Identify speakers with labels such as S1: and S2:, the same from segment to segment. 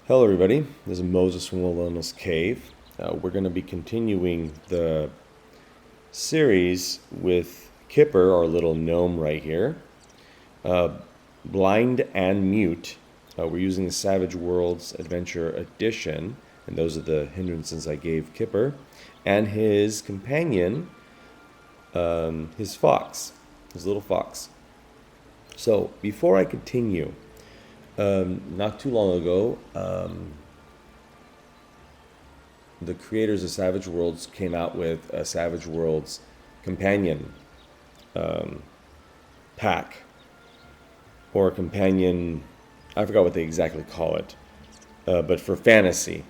S1: Hello everybody, this is Moses from Wilona's Cave. We're going to be continuing the series with Kipper, our little gnome right here. Blind and mute. We're using the Savage Worlds Adventure Edition, and those are the hindrances I gave Kipper. And his companion, his fox, his little fox. So, before I continue, not too long ago, the creators of Savage Worlds came out with a Savage Worlds companion pack, or a companion, I forgot what they exactly call it, but for fantasy,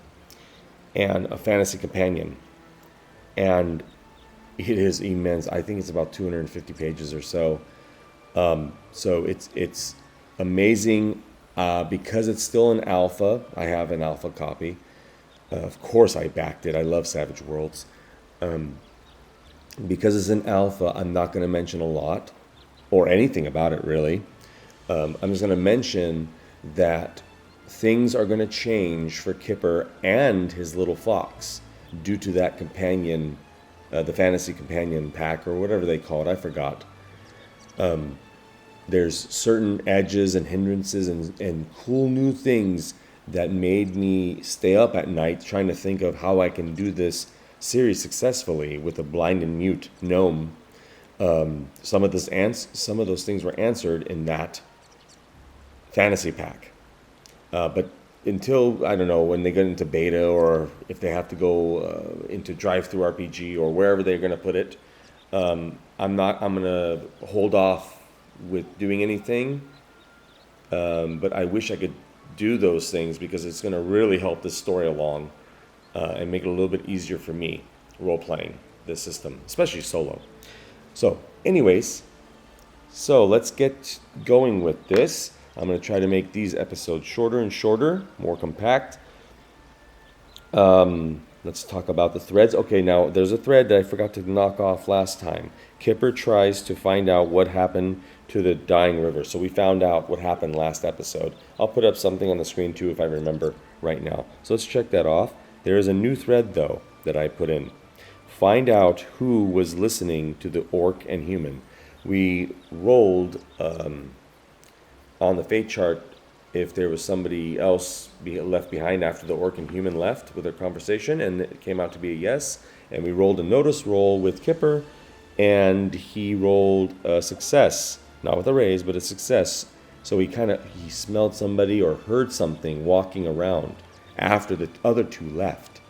S1: and a fantasy companion. And it is immense. I think it's about 250 pages or so. So it's amazing. Because it's still an alpha, I have an alpha copy. Of course I backed it. I love Savage Worlds. Because it's an alpha, I'm not going to mention a lot, or anything about it really. I'm just going to mention that things are going to change for Kipper and his little fox due to that companion, the fantasy companion pack, or whatever they call it. I forgot. There's certain edges and hindrances and cool new things that made me stay up at night trying to think of how I can do this series successfully with a blind and mute gnome. Some of those things were answered in that fantasy pack. But until, I don't know, when they get into beta, or if they have to go into drive-through RPG or wherever they're going to put it, I'm going to hold off with doing anything, but I wish I could do those things because it's going to really help this story along and make it a little bit easier for me role-playing this system, especially solo. So anyways, let's get going with this. I'm going to try to make these episodes shorter and shorter, more compact. Let's talk about the threads. Okay, now there's a thread that I forgot to knock off last time. Kipper tries to find out what happened to the dying river. So we found out what happened last episode. I'll put up something on the screen too if I remember right now. So let's check that off. There is a new thread though that I put in. Find out who was listening to the orc and human. We rolled on the fate chart if there was somebody else left behind after the orc and human left with their conversation, and it came out to be a yes. And we rolled a notice roll with Kipper, and he rolled a success. Not with a raise, but a success. So he smelled somebody or heard something walking around after the other two left.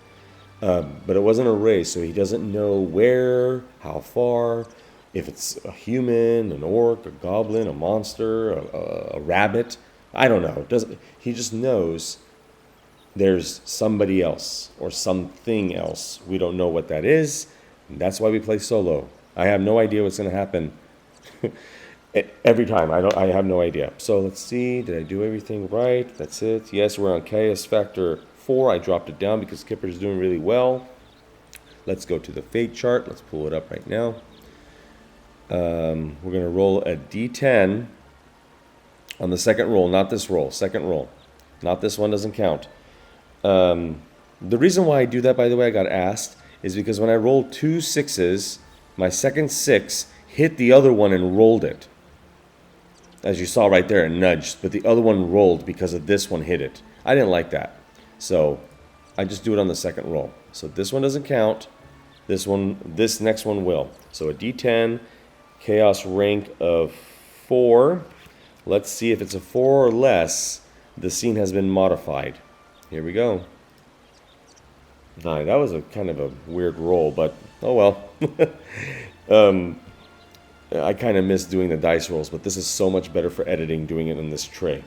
S1: But it wasn't a raise, so he doesn't know where, how far, if it's a human, an orc, a goblin, a monster, a rabbit. I don't know. He just knows there's somebody else or something else. We don't know what that is. And that's why we play solo. I have no idea what's going to happen. Every time, I have no idea. So let's see, did I do everything right? That's it. Yes, we're on chaos factor 4. I dropped it down because Kipper's doing really well. Let's go to the fate chart. Let's pull it up right now. We're going to roll a d10 on the second roll, not this roll, second roll. Not this one, doesn't count. The reason why I do that, by the way, I got asked, is because when I rolled 2 6s, my second 6 hit the other one and rolled it. As you saw right there, it nudged, but the other one rolled because of this one hit it. I didn't like that. So I just do it on the second roll. So this one doesn't count. This next one will. So a d10, chaos rank of 4. Let's see if it's a 4 or less. The scene has been modified. Here we go. 9. That was a kind of a weird roll, but oh well. I kind of miss doing the dice rolls, but this is so much better for editing doing it in this tray.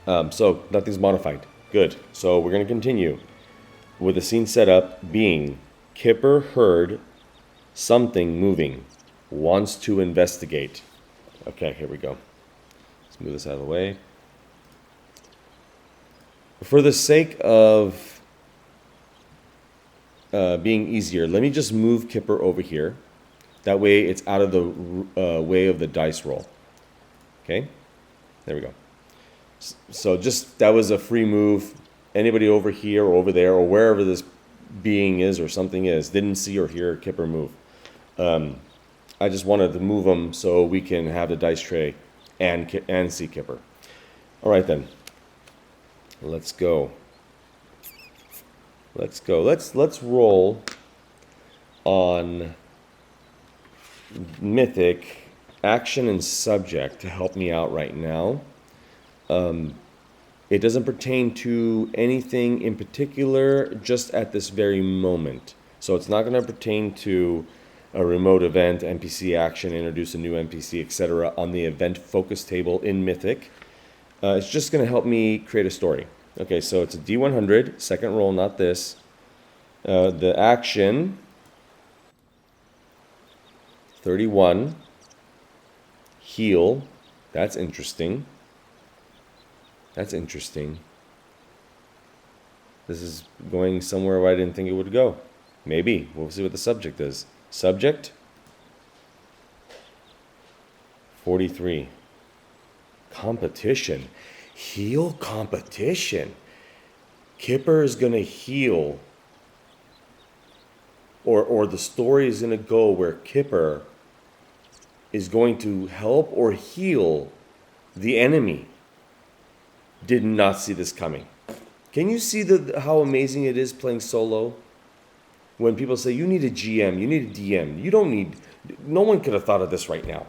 S1: So nothing's modified. Good. So we're going to continue with the scene setup being Kipper heard something moving, wants to investigate. Okay, here we go. Let's move this out of the way. For the sake of being easier, let me just move Kipper over here. That way it's out of the way of the dice roll. Okay, there we go. So just, that was a free move. Anybody over here or over there or wherever this being is or something is, didn't see or hear Kipper move. I just wanted to move them so we can have the dice tray and see Kipper. All right then, let's go. Let's roll on Mythic action and subject to help me out right now. It doesn't pertain to anything in particular just at this very moment. So it's not going to pertain to a remote event, NPC action, introduce a new NPC, etc. on the event focus table in Mythic. It's just going to help me create a story. Okay, so it's a D100, second roll, not this. The action, 31, heal, that's interesting. That's interesting. This is going somewhere where I didn't think it would go. Maybe. We'll see what the subject is. Subject, 43. Competition. Heal competition. Kipper is going to heal. Or the story is going to go where Kipper is going to help or heal the enemy. Did not see this coming. Can you see how amazing it is playing solo? When people say, you need a GM, you need a DM. You don't need... No one could have thought of this right now.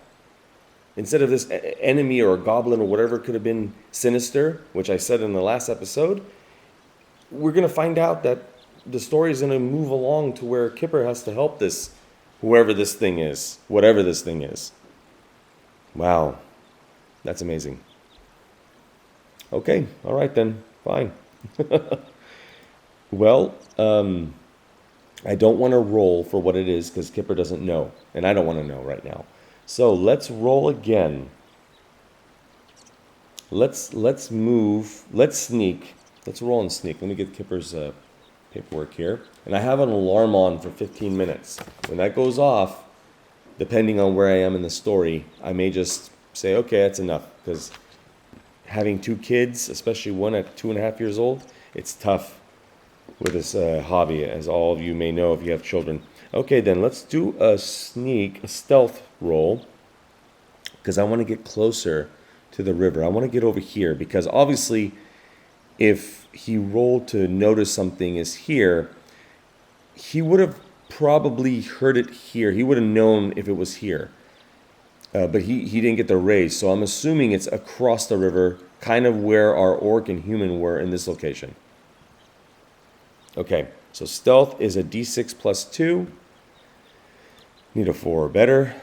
S1: Instead of this enemy or a goblin or whatever could have been sinister, which I said in the last episode, we're going to find out that the story is going to move along to where Kipper has to help this, whoever this thing is, whatever this thing is. Wow. That's amazing. Okay, all right then, fine. Well, I don't want to roll for what it is because Kipper doesn't know, and I don't want to know right now. So let's roll again. Let's move, let's sneak. Let's roll and sneak. Let me get Kipper's paperwork here. And I have an alarm on for 15 minutes. When that goes off, depending on where I am in the story, I may just say, okay, that's enough, because having two kids, especially one at 2.5 years old, it's tough with this hobby, as all of you may know if you have children. Okay, then let's do a stealth roll, because I want to get closer to the river. I want to get over here, because obviously if he rolled to notice something is here, he would have probably heard it here. He would have known if it was here. But he didn't get the raise, so I'm assuming it's across the river, kind of where our orc and human were in this location. Okay, so stealth is a d6 plus 2. Need a 4 or better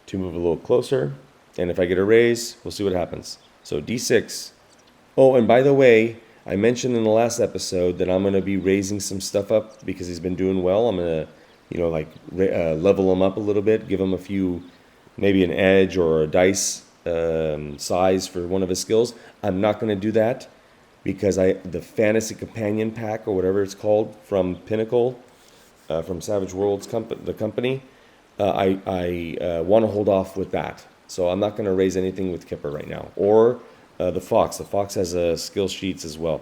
S1: to move a little closer. And if I get a raise, we'll see what happens. So d6. Oh, and by the way, I mentioned in the last episode that I'm going to be raising some stuff up because he's been doing well. I'm going to, level him up a little bit, give him a few... maybe an edge or a dice size for one of his skills. I'm not going to do that because the Fantasy Companion Pack or whatever it's called from Pinnacle, from Savage Worlds, the company, I want to hold off with that. So I'm not going to raise anything with Kipper right now. Or the Fox. The Fox has skill sheets as well.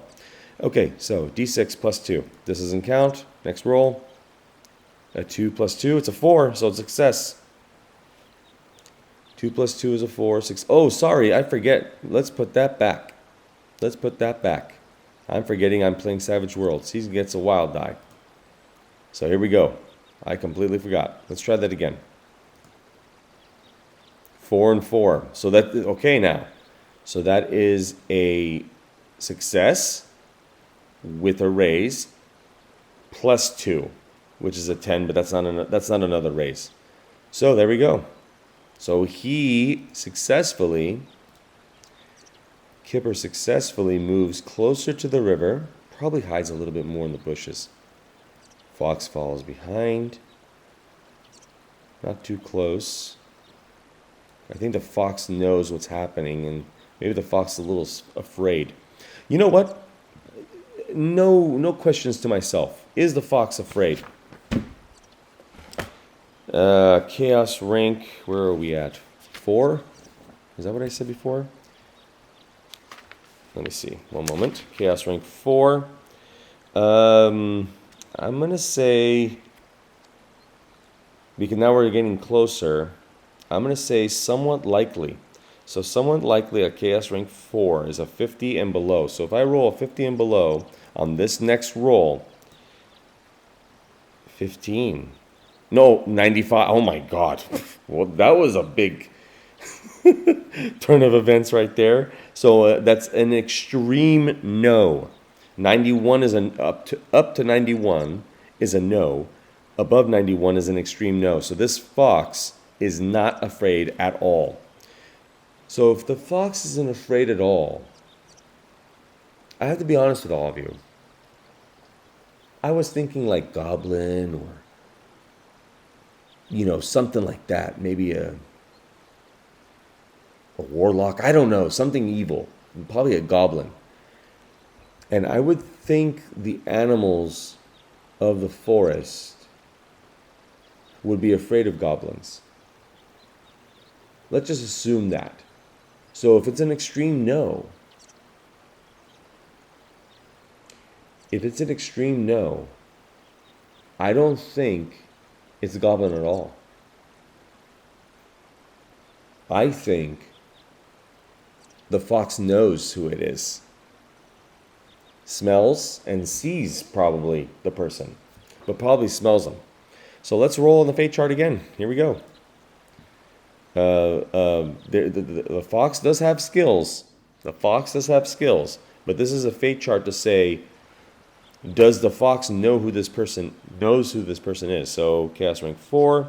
S1: Okay, so D6 plus 2. This doesn't count. Next roll. A 2 plus 2. It's a 4, so it's a success. 2 plus 2 is a 4. 6. Oh, sorry, I forget. Let's put that back. I'm forgetting I'm playing Savage Worlds. He gets a wild die. So here we go. I completely forgot. Let's try that again. 4 and 4. So that, okay now. So that is a success with a raise plus 2, which is a 10, but that's not another raise. So there we go. So Kipper successfully moves closer to the river, probably hides a little bit more in the bushes. Fox follows behind. Not too close. I think the fox knows what's happening, and maybe the fox is a little afraid. You know what? No questions to myself. Is the fox afraid? Chaos rank, where are we at? 4? Is that what I said before? Let me see. One moment. Chaos rank 4. I'm going to say, because now we're getting closer, I'm going to say somewhat likely. So somewhat likely a chaos rank 4 is a 50 and below. So if I roll a 50 and below on this next roll, 15. No, 95. Oh my God. Well, that was a big turn of events right there. So that's an extreme no. 91 is an up to 91 is a no. Above 91 is an extreme no. So this fox is not afraid at all. So if the fox isn't afraid at all, I have to be honest with all of you. I was thinking like goblin or, something like that. Maybe a warlock. I don't know. Something evil. Probably a goblin. And I would think the animals of the forest would be afraid of goblins. Let's just assume that. So if it's an extreme no, I don't think it's a goblin at all. I think the fox knows who it is. Smells and sees probably the person, but probably smells them. So let's roll on the fate chart again. Here we go. The fox does have skills. But this is a fate chart to say, does the fox know who this person is? So chaos rank 4.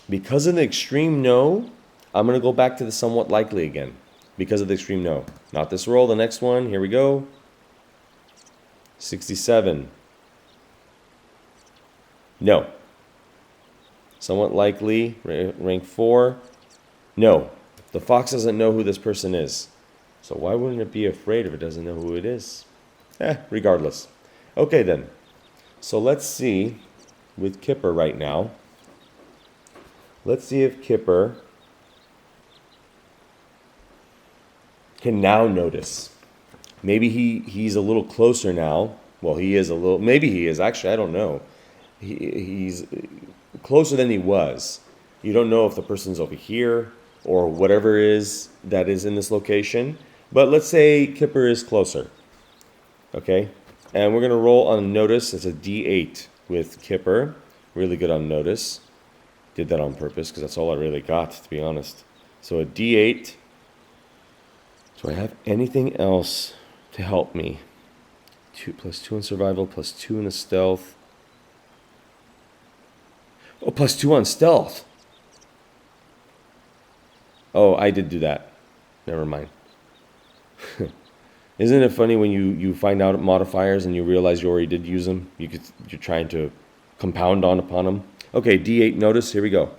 S1: Because of the extreme no, I'm going to go back to the somewhat likely again. Because of the extreme no. Not this roll, the next one. Here we go. 67. No. Somewhat likely, rank 4. No. The fox doesn't know who this person is. So why wouldn't it be afraid if it doesn't know who it is? Regardless. Okay then. So let's see with Kipper right now. Let's see if Kipper can now notice. Maybe he's a little closer now. Well, he is a little. Maybe he is. Actually, I don't know. He's closer than he was. You don't know if the person's over here or whatever that is in this location. But let's say Kipper is closer. Okay? And we're going to roll on notice. It's a D8 with Kipper. Really good on notice. Did that on purpose because that's all I really got, to be honest. So a D8. Do I have anything else to help me? 2 + 2 in survival, +2 in the stealth. Oh, +2 on stealth. Oh, I did do that. Never mind. Isn't it funny when you find out modifiers and you realize you already did use them? You're trying to compound upon them. Okay, D8 notice. Here we go.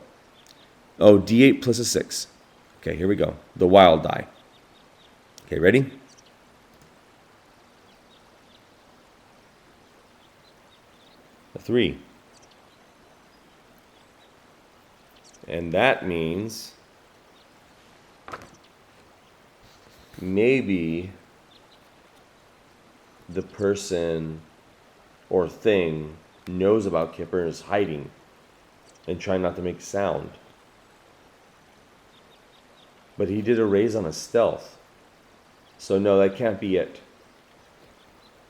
S1: Oh, D8 plus a 6. Okay, here we go. The wild die. Okay, ready? A 3. And that means maybe the person or thing knows about Kipper and is hiding and trying not to make sound. But he did a raise on a stealth. So no, that can't be it.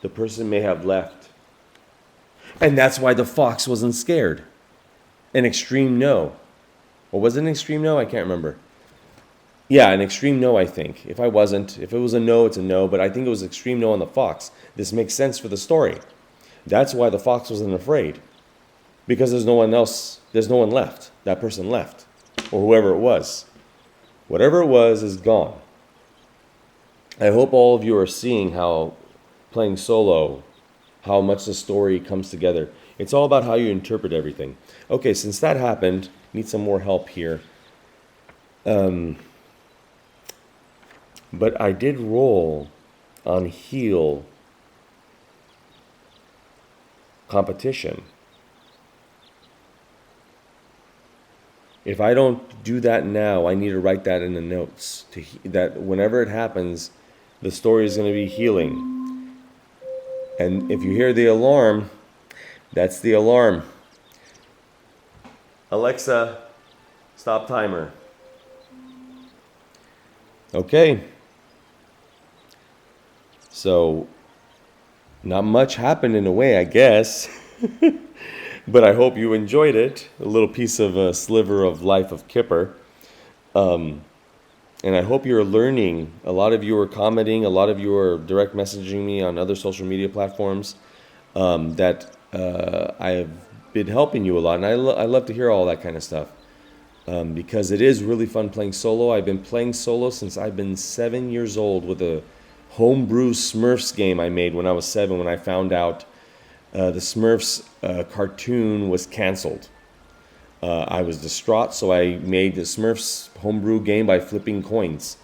S1: The person may have left. And that's why the fox wasn't scared. An extreme no. Or was it an extreme no? I can't remember. Yeah, an extreme no, I think. If it was a no, it's a no. But I think it was extreme no on the fox. This makes sense for the story. That's why the fox wasn't afraid. Because there's no one else. There's no one left. That person left. Or whoever it was. Whatever it was is gone. I hope all of you are seeing how playing solo, how much the story comes together. It's all about how you interpret everything. Okay, since that happened, need some more help here. But I did roll on heal competition. If I don't do that now, I need to write that in the notes, that whenever it happens, the story is going to be healing. And if you hear the alarm, that's the alarm. Alexa, stop timer. Okay. So, not much happened in a way, I guess. But I hope you enjoyed it. A little piece of a sliver of life of Kipper. And I hope you're learning. A lot of you are commenting. A lot of you are direct messaging me on other social media platforms that I have been helping you a lot. And I love to hear all that kind of stuff because it is really fun playing solo. I've been playing solo since I've been 7 years old with a Homebrew Smurfs game I made when I was 7 when I found out the Smurfs cartoon was canceled. I was distraught, so I made the Smurfs homebrew game by flipping coins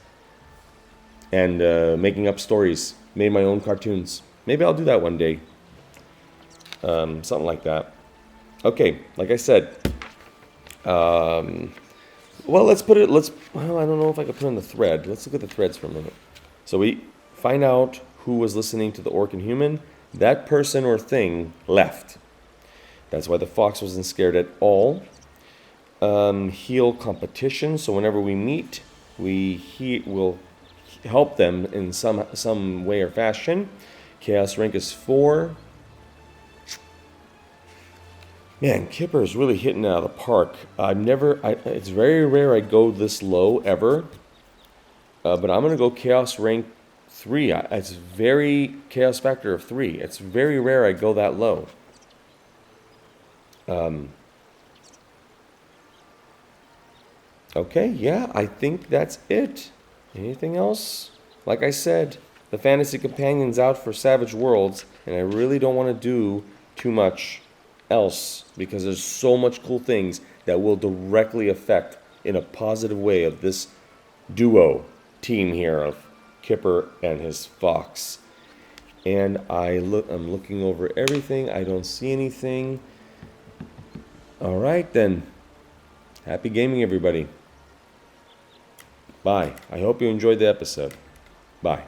S1: and making up stories. Made my own cartoons. Maybe I'll do that one day. Something like that. Okay, like I said. Well, I don't know if I could put in the thread. Let's look at the threads for a minute. So we find out who was listening to the orc and human. That person or thing left. That's why the fox wasn't scared at all. Heal competition. So whenever we meet, we'll help them in some way or fashion. Chaos rank is 4. Man, Kipper is really hitting it out of the park. It's very rare I go this low ever. But I'm going to go chaos rank 3. It's very chaos factor of 3. It's very rare I go that low. Okay, yeah, I think that's it. Anything else? Like I said, the Fantasy Companion's out for Savage Worlds, and I really don't want to do too much else because there's so much cool things that will directly affect in a positive way of this duo team here of Kipper and his fox. And I'm looking over everything. I don't see anything. All right, then. Happy gaming, everybody. Bye. I hope you enjoyed the episode. Bye.